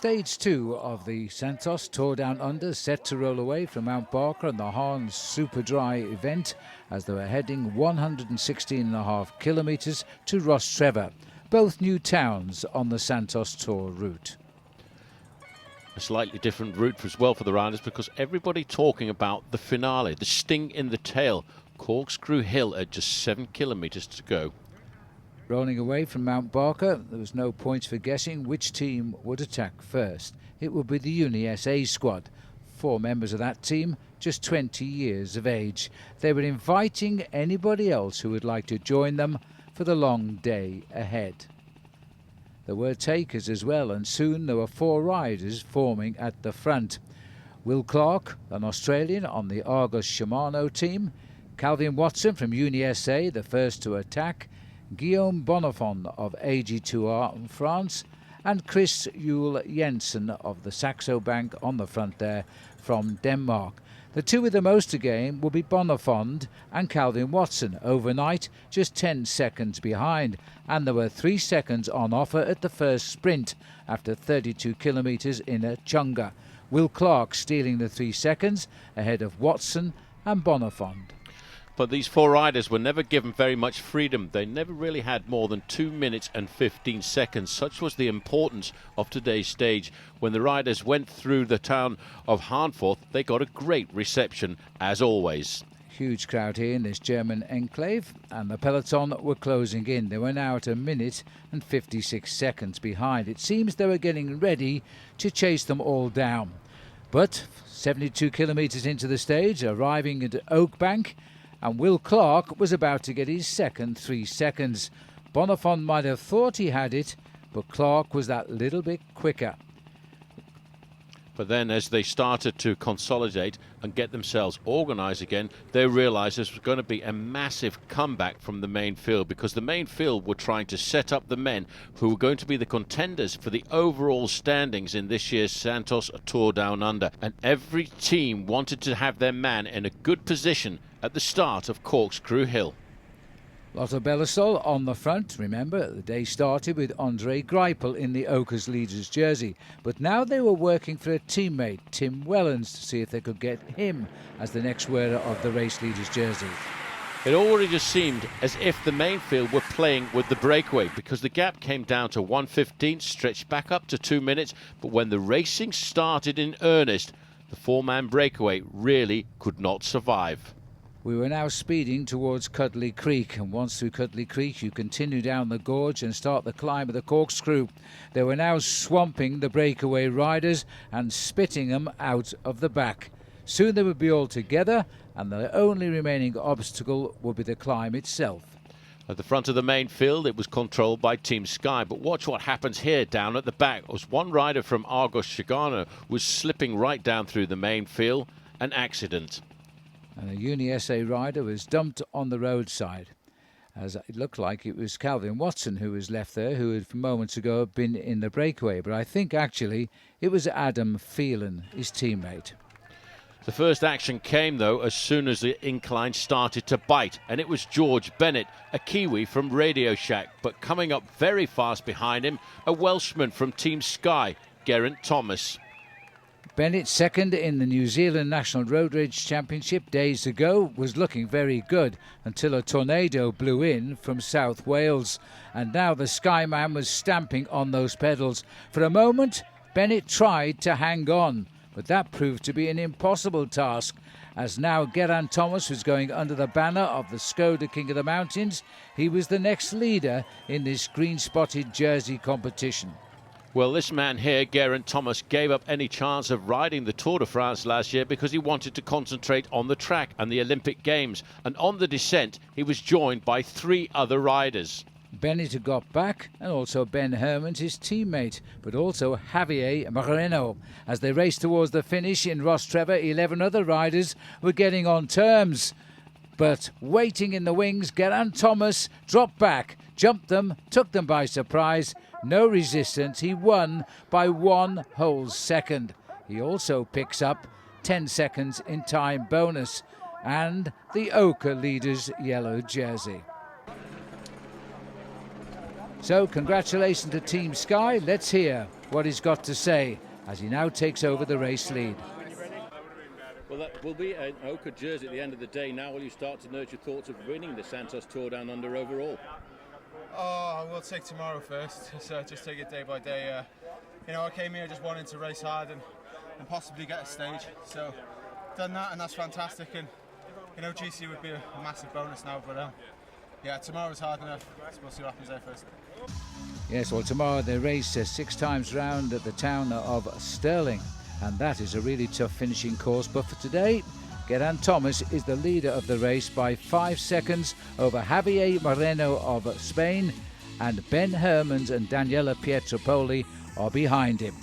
Stage 2 of the Santos Tour Down Under set to roll away from Mount Barker and the Hahn Super Dry event as they were heading 116.5 kilometres to Rostrevor, both new towns on the Santos Tour route. A slightly different route as well for the riders, because everybody talking about the finale, the sting in the tail, Corkscrew Hill at just 7 kilometres to go. Rolling away from Mount Barker, there was no points for guessing which team would attack first. It would be the Uni SA squad. 4 members of that team, just 20 years of age. They were inviting anybody else who would like to join them for the long day ahead. There were takers as well, and soon there were 4 riders forming at the front. Will Clark, an Australian on the Argos Shimano team. Calvin Watson from Uni SA, the first to attack. Guillaume Bonifond of AG2R in France, and Chris Juel Jensen of the Saxo Bank on the front there from Denmark. The two with the most to gain will be Bonifond and Calvin Watson, overnight just 10 seconds behind, and there were 3 seconds on offer at the first sprint after 32 kilometres in a chunga. Will Clark stealing the 3 seconds ahead of Watson and Bonifond. But these 4 riders were never given very much freedom. They never really had more than 2 minutes and 15 seconds. Such was the importance of today's stage. When the riders went through the town of Harnforth, they got a great reception, as always. Huge crowd here in this German enclave, and the peloton were closing in. They were now at 1 minute and 56 seconds behind. It seems they were getting ready to chase them all down. But 72 kilometres into the stage, arriving at Oakbank, and Will Clark was about to get his second 3 seconds. Bonifond might have thought he had it, but Clark was that little bit quicker. But then as they started to consolidate and get themselves organised again, they realised this was going to be a massive comeback from the main field, because the main field were trying to set up the men who were going to be the contenders for the overall standings in this year's Santos Tour Down Under. And every team wanted to have their man in a good position at the start of Corkscrew Hill. Lotto Belisol on the front. Remember, the day started with Andre Greipel in the Oakers leader's jersey. But now they were working for a teammate, Tim Wellens, to see if they could get him as the next wearer of the race leader's jersey. It already just seemed as if the main field were playing with the breakaway, because the gap came down to 1:15, stretched back up to 2 minutes. But when the racing started in earnest, the 4-man breakaway really could not survive. We were now speeding towards Cudley Creek, and once through Cudley Creek you continue down the gorge and start the climb of the Corkscrew. They were now swamping the breakaway riders and spitting them out of the back. Soon they would be all together, and the only remaining obstacle would be the climb itself. At the front of the main field, it was controlled by Team Sky, but watch what happens here down at the back. As one rider from Argos Shimano was slipping right down through the main field. An accident. And a Uni SA rider was dumped on the roadside, as it looked like it was Calvin Watson who was left there, who had moments ago been in the breakaway. But I think actually it was Adam Phelan, his teammate. The first action came, though, as soon as the incline started to bite, and it was George Bennett, a Kiwi from Radio Shack, but coming up very fast behind him, a Welshman from Team Sky, Geraint Thomas. Bennett, second in the New Zealand National Road Rage Championship days ago, was looking very good until a tornado blew in from South Wales. And now the Skyman was stamping on those pedals. For a moment, Bennett tried to hang on, but that proved to be an impossible task, as now Geraint Thomas was going under the banner of the Skoda King of the Mountains. He was the next leader in this green-spotted jersey competition. Well, this man here, Geraint Thomas, gave up any chance of riding the Tour de France last year because he wanted to concentrate on the track and the Olympic Games. And on the descent, he was joined by 3 other riders. Bennett had got back, and also Ben Hermans, his teammate, but also Javier Moreno. As they raced towards the finish in Rostrevor, 11 other riders were getting on terms. But waiting in the wings, Geraint Thomas dropped back, jumped them, took them by surprise. No resistance. He won by 1 whole second. He also picks up 10 seconds in time bonus and the Oka leader's yellow jersey. So congratulations to Team Sky. Let's hear what he's got to say as he now takes over the race lead. Well, that will be an ochre jersey at the end of the day. Now will you start to nurture thoughts of winning the Santos Tour Down Under overall? Oh, we'll take tomorrow first, so just take it day by day. You know, I came here just wanting to race hard and possibly get a stage, so done that, and that's fantastic. And you know, GC would be a massive bonus now, but yeah, tomorrow's hard enough, so we'll see what happens there first. Yes, well, tomorrow they race 6 times round at the town of Stirling, and that is a really tough finishing course. But for today, Geraint Thomas is the leader of the race by 5 seconds over Javier Moreno of Spain, and Ben Hermans and Daniela Pietropoli are behind him.